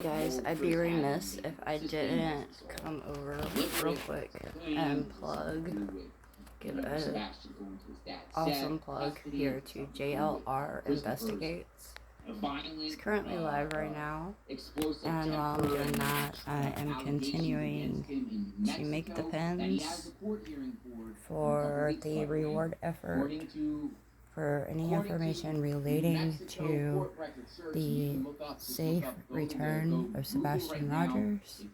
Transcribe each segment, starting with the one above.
Guys, I'd be remiss if I didn't come over real quick and give an awesome plug here to JLR Investigates. It's currently live right now, and while I'm doing that, I am continuing to make the pins for the reward effort for any information relating to the safe return of Sebastian Rogers.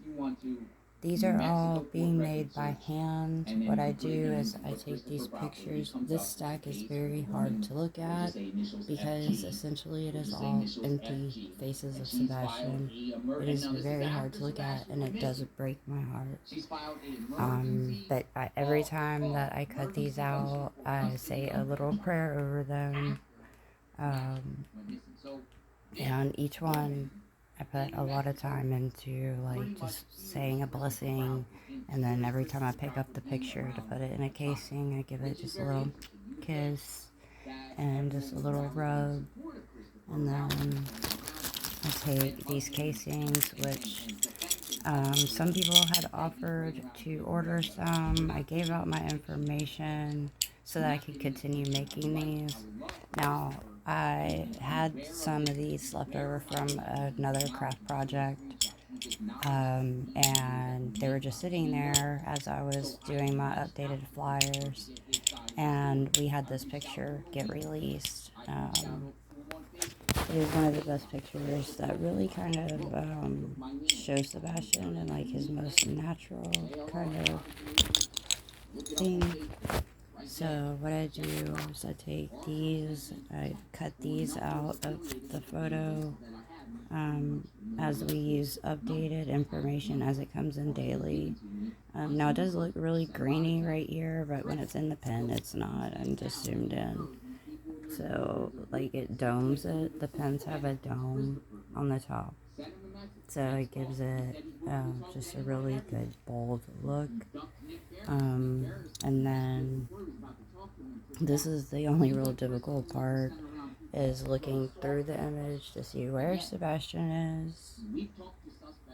These are all being made by hand. What I do is I take these pictures. This stack is very hard to look at because essentially it is all empty faces of Sebastian. It is very hard to look at and it does break my heart. But every time that I cut these out, I say a little prayer over them. Um, and each one I put a lot of time into, like, just saying a blessing, and then every time I pick up the picture to put it in a casing, I give it just a little kiss and just a little rub, and then I take these casings, which some people had offered to order some. I gave out my information so that I could continue making these. Now, I had some of these left over from another craft project, and they were just sitting there as I was doing my updated flyers, and we had this picture get released. It is one of the best pictures that really kind of shows Sebastian in like his most natural kind of thing. So what I do is I take these, I cut these out of the photo as we use updated information as it comes in daily. Now it does look really grainy right here, but when it's in the pen, it's not. I'm just zoomed in. So, like, it domes it. The pens have a dome on the top. So it gives it just a really good, bold look. And then this is the only real difficult part, is looking through the image to see where Sebastian is.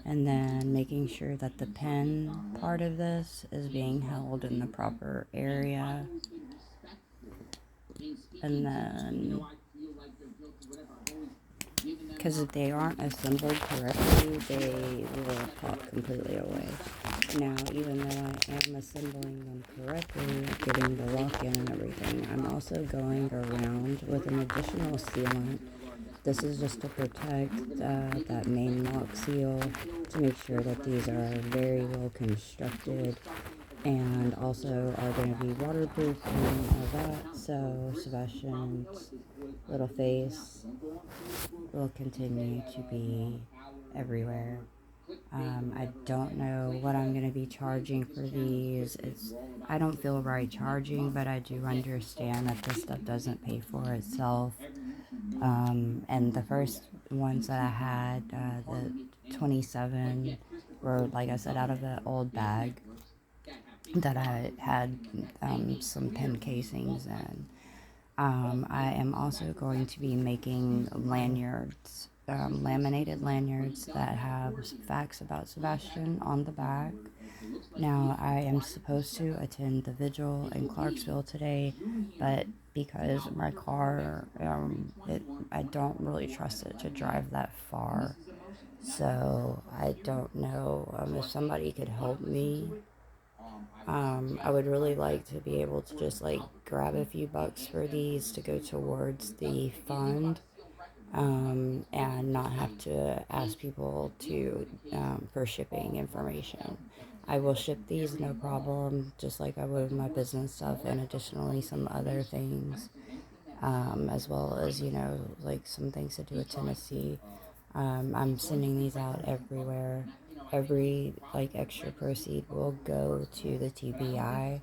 And then making sure that the pen part of this is being held in the proper area. And then, because if they aren't assembled correctly, they will pop completely away. Now, even though I am assembling them correctly, getting the lock in and everything, I'm also going around with an additional sealant. This is just to protect that main lock seal, to make sure that these are very well constructed and also are going to be waterproof and all that, so Sebastian's little face will continue to be everywhere. I don't know what I'm going to be charging for these. I don't feel right charging, but I do understand that this stuff doesn't pay for itself. And the first ones that I had, the 27, were, like I said, out of the old bag that I had some pen casings in. I am also going to be making lanyards, laminated lanyards that have facts about Sebastian on the back. Now, I am supposed to attend the vigil in Clarksville today, but because my car, I don't really trust it to drive that far. So I don't know if somebody could help me. I would really like to be able to just like grab a few bucks for these to go towards the fund, and not have to ask people to for shipping information. I will ship these no problem, just like I would with my business stuff, and additionally some other things, as well as, like some things to do with Tennessee. I'm sending these out everywhere. Every like extra proceed will go to the TBI.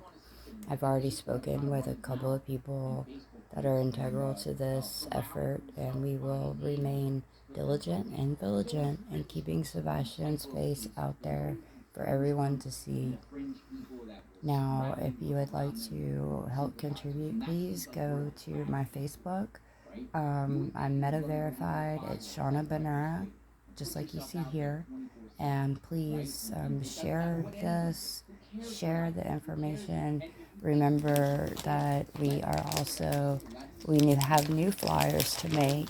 I've already spoken with a couple of people that are integral to this effort, and we will remain diligent and vigilant in keeping Sebastian's face out there for everyone to see. Now, if you would like to help contribute, please go to my Facebook. I'm meta verified. It's Shauna Benura. just like you see here. And please share this, share the information. Remember that we have new flyers to make,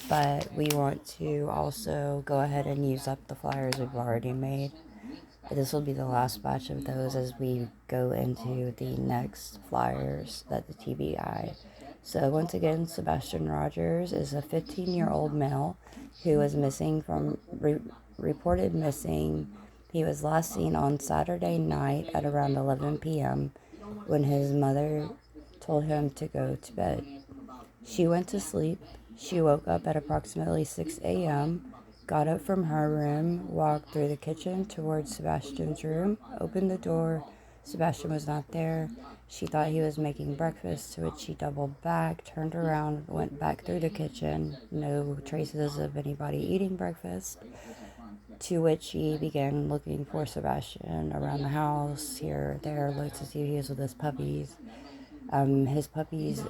but we want to also go ahead and use up the flyers we've already made. This will be the last batch of those as we go into the next flyers that the TBI. So once again, Sebastian Rogers is a 15-year-old male who was reported missing. He was last seen on Saturday night at around 11 p.m. when his mother told him to go to bed. She went to sleep. She woke up at approximately 6 a.m., got up from her room, walked through the kitchen towards Sebastian's room, opened the door. Sebastian was not there. She thought he was making breakfast, to which she doubled back, turned around, went back through the kitchen. No traces of anybody eating breakfast. To which she began looking for Sebastian around the house, here, there, looked to see if he was with his puppies. His puppies,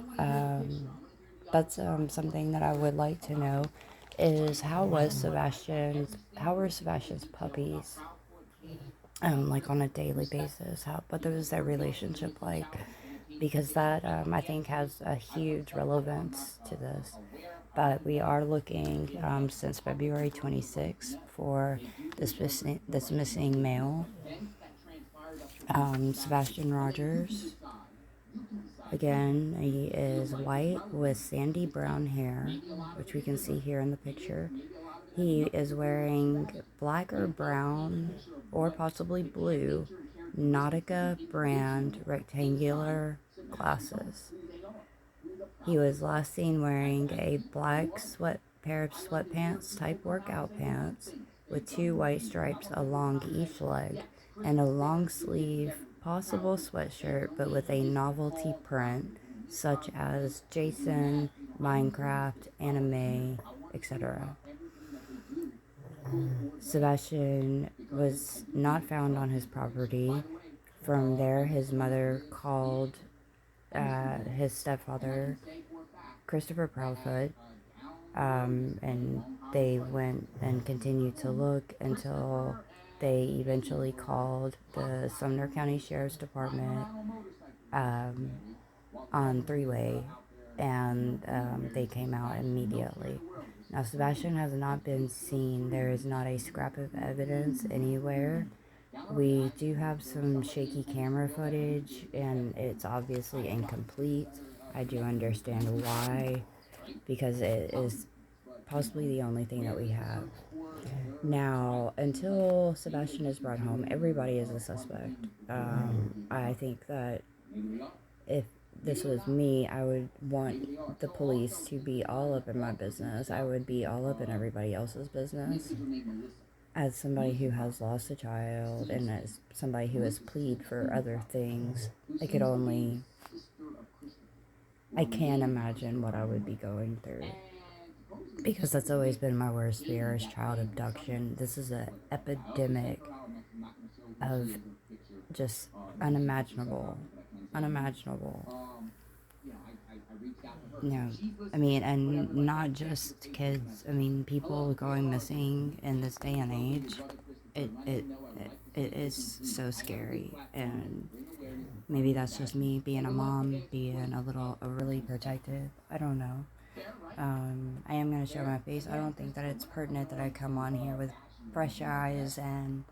that's something that I would like to know is how were Sebastian's puppies like on a daily basis? What was their relationship like? Because that I think has a huge relevance to this. But we are looking since February 26th for this missing male, Sebastian Rogers. Again, he is white with sandy brown hair, which we can see here in the picture. He is wearing black or brown, or possibly blue, Nautica brand rectangular glasses. He was last seen wearing a black pair of sweatpants type workout pants with 2 white stripes along each leg and a long sleeve possible sweatshirt but with a novelty print such as Jason, Minecraft, anime, etc. Sebastian was not found on his property. From there, his mother called his stepfather, Christopher Proudfoot, and they went and continued to look until they eventually called the Sumner County Sheriff's Department on three-way, and they came out immediately. Now, Sebastian has not been seen. There is not a scrap of evidence anywhere. We do have some shaky camera footage, and it's obviously incomplete. I do understand why, because it is possibly the only thing that we have. Now, until Sebastian is brought home, everybody is a suspect. I think that if this was me, I would want the police to be all up in my business. I would be all up in everybody else's business. As somebody who has lost a child and as somebody who has pleaded for other things, I can't imagine what I would be going through. Because that's always been my worst fear is child abduction. This is an epidemic of just unimaginable. No, I mean, and not just kids. I mean, people going missing in this day and age. It it it is so scary, and maybe that's just me being a mom, being overly protective. I don't know. I am gonna show my face. I don't think that it's pertinent that I come on here with fresh eyes and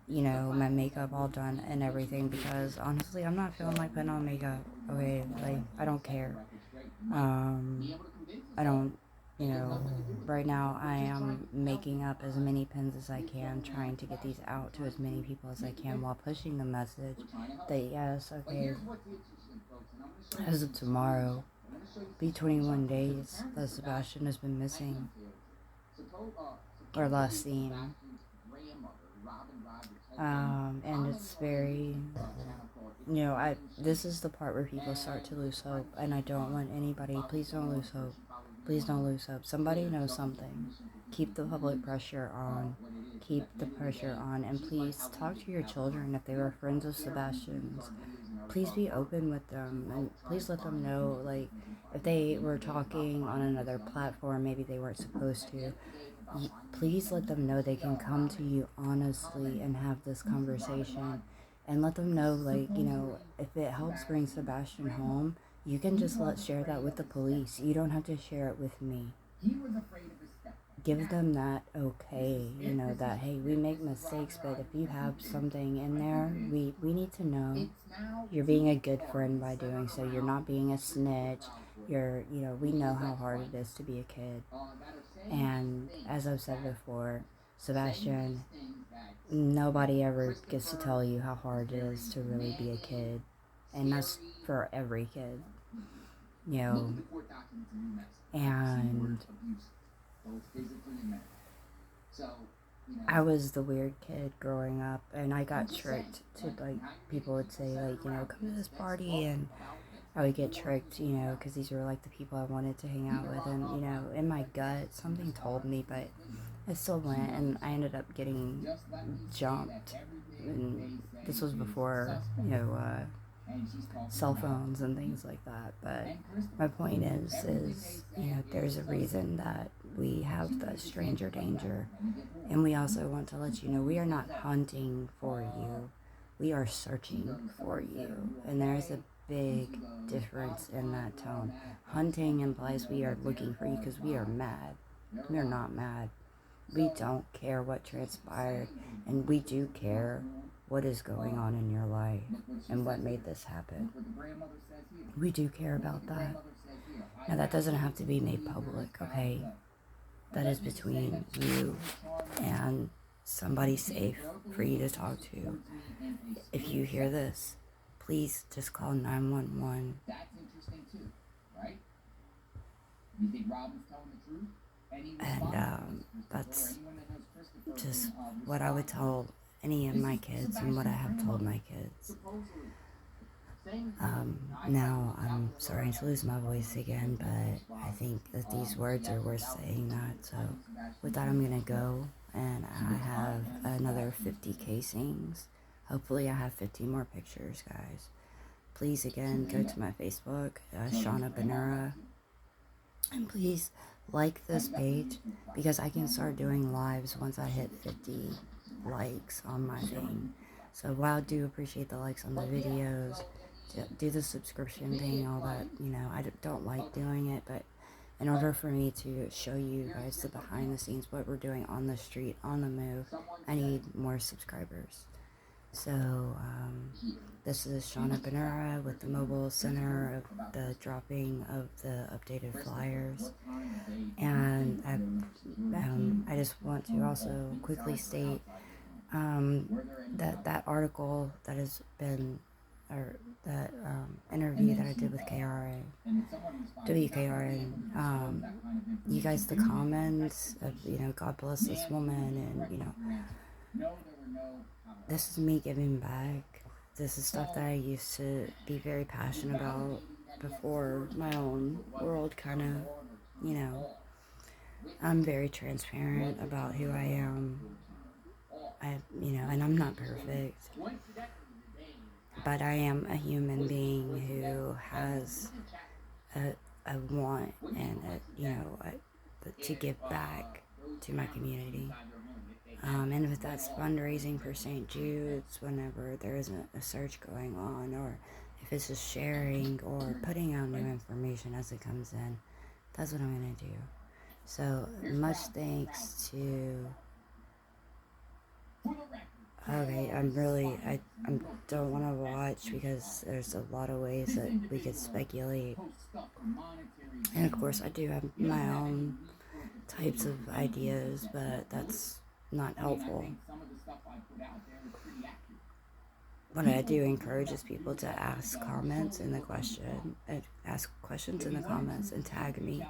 my makeup all done and everything because honestly, I'm not feeling like putting on makeup. Okay, like I don't care. I don't, right now I am making up as many pins as I can, trying to get these out to as many people as I can while pushing the message that yes, okay, as of tomorrow, be 21 days that Sebastian has been missing or last seen. And it's very, this is the part where people start to lose hope, and I don't want anybody, please don't lose hope. Please don't lose hope. Somebody knows something. Keep the public pressure on. Keep the pressure on. And please talk to your children if they were friends of Sebastian's. Please be open with them. And please let them know, like, if they were talking on another platform, maybe they weren't supposed to. please let them know they can come to you honestly and have this conversation, and let them know, like, if it helps bring Sebastian home, you can just share that with the police. You don't have to share it with me. Give them that okay, that hey, we make mistakes, but if you have something in there, we need to know. You're being a good friend by doing so. You're not being a snitch. We know how hard it is to be a kid. And as I've said before, Sebastian, nobody ever gets to tell you how hard it is to really be a kid. And that's for every kid. And I was the weird kid growing up, and I got tricked to, like, people would say, like, come to this party, and I would get tricked, because these were, like, the people I wanted to hang out with, and, in my gut, something told me, but I still went, and I ended up getting jumped, and this was before, cell phones and things like that. But my point is there's a reason that we have the stranger danger, and we also want to let you know we are not hunting for you, we are searching for you, and there's a big difference in that tone. Hunting implies we are looking for you because we are mad. We are not mad. We don't care what transpired, and we do care what is going on in your life and what made this happen. We do care about that. Now, that doesn't have to be made public, okay? That is between you and somebody safe for you to talk to. If you hear this, please just call 911. And that's just what I would tell any of my kids and what I have told my kids. Now, I'm sorry to lose my voice again, but I think that these words are worth saying that. So with that, I'm going to go, and I have another 50 casings. Hopefully I have 50 more pictures, guys. Please, again, go to my Facebook, Shauna Benura, and please like this page, because I can start doing lives once I hit 50 likes on my thing. So while I do appreciate the likes on the videos, do the subscription thing, all that, I don't like doing it, but in order for me to show you guys the behind the scenes, what we're doing on the street, on the move, I need more subscribers. So this is Shauna Benura with the Mobile Center of the dropping of the updated flyers. And I just want to also quickly state that article that has been, or that interview that I did with WKRN, you guys, the comments of, God bless this woman, and, this is me giving back. This is stuff that I used to be very passionate about before my own world kind of, I'm very transparent about who I am. And I'm not perfect, but I am a human being who has a want and to give back to my community. And if that's fundraising for St. Jude's whenever there isn't a search going on, or if it's just sharing or putting out new information as it comes in, that's what I'm going to do. So much thanks to... Okay, I don't want to watch because there's a lot of ways that we could speculate. And of course I do have my own types of ideas, but that's not helpful. What I do encourage is people to ask questions in the comments and tag me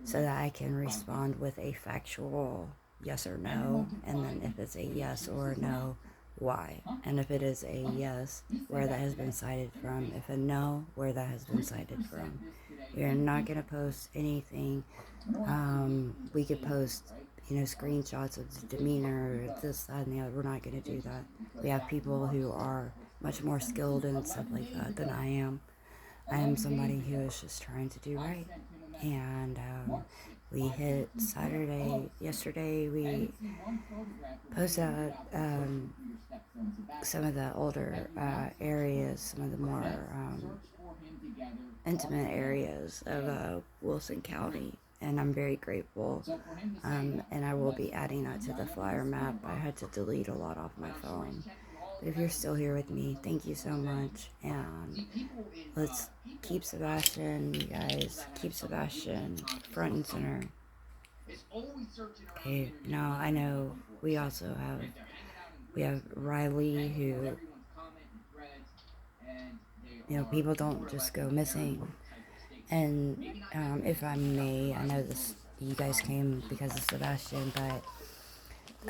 so that I can respond with a factual yes or no, and then if it's a yes or a no, why, and if it is a yes, where that has been cited from, if a no, where that has been cited from. We're not going to post anything. We could post screenshots of the demeanor, this, that, and the other. We're not going to do that. We have people who are much more skilled in stuff like that than I am. I am somebody who is just trying to do right, and We hit Saturday. Yesterday we posted out some of the older areas, some of the more intimate areas of Wilson County, and I'm very grateful. And I will be adding that to the flyer map. I had to delete a lot off my phone. But if you're still here with me, thank you so much. And let's keep Sebastian, you guys. Keep Sebastian front and center. Okay, now I know we also have Riley, who, people don't just go missing. And if I may, I know this, you guys came because of Sebastian, but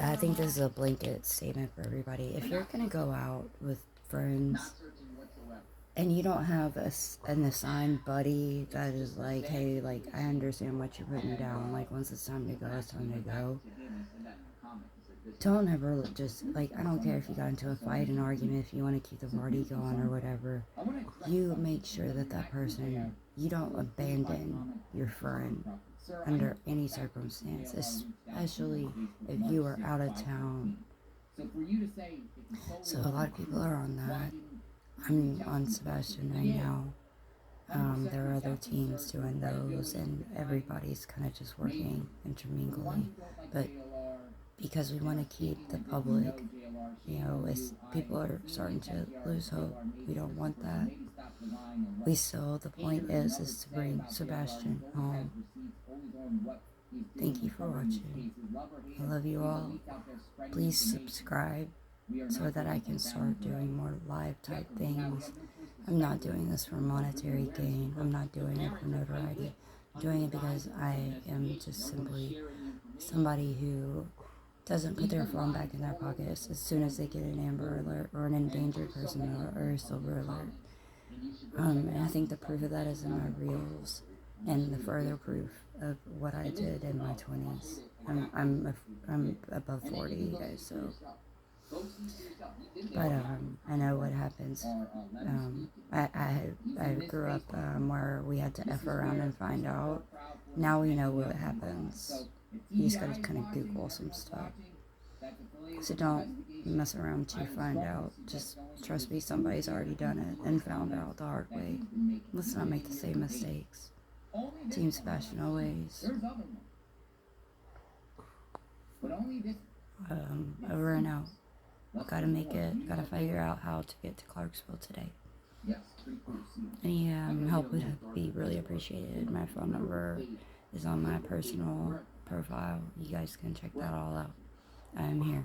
I think this is a blanket statement for everybody. If you're gonna go out with friends and you don't have an assigned buddy that is like, hey, like, I understand what you're putting down, like, once it's time to go, it's time to go. Don't ever just, like, I don't care if you got into a fight, an argument, if you want to keep the party going or whatever. You make sure that that person, you don't abandon your friend under any circumstance, especially if you are out of town. So a lot of people are on that. I'm on Sebastian right now. There are other teams doing those, and everybody's kind of just working intermingling. But because we want to keep the public, as people are starting to lose hope, we don't want that. The point is to bring Sebastian home. Thank you for watching. I love you all. Please subscribe so that I can start doing more live type things. I'm not doing this for monetary gain. I'm not doing it for notoriety. I'm doing it because I am just simply somebody who doesn't put their phone back in their pockets as soon as they get an Amber Alert or an endangered person or a Silver Alert. And I think the proof of that is in my reels, and the further proof of what I did in my 20s. I'm above 40, you guys, so. But I know what happens. I grew up where we had to F around and find out. Now we know what happens. You just gotta kind of Google some stuff. So don't mess around to find out. Just trust me, somebody's already done it and found out the hard way. Let's not make the same mistakes. Team Sebastian always. Over and out. Gotta make it. Gotta figure out how to get to Clarksville today. Any help would be really appreciated. My phone number is on my personal profile. You guys can check that all out. I'm here.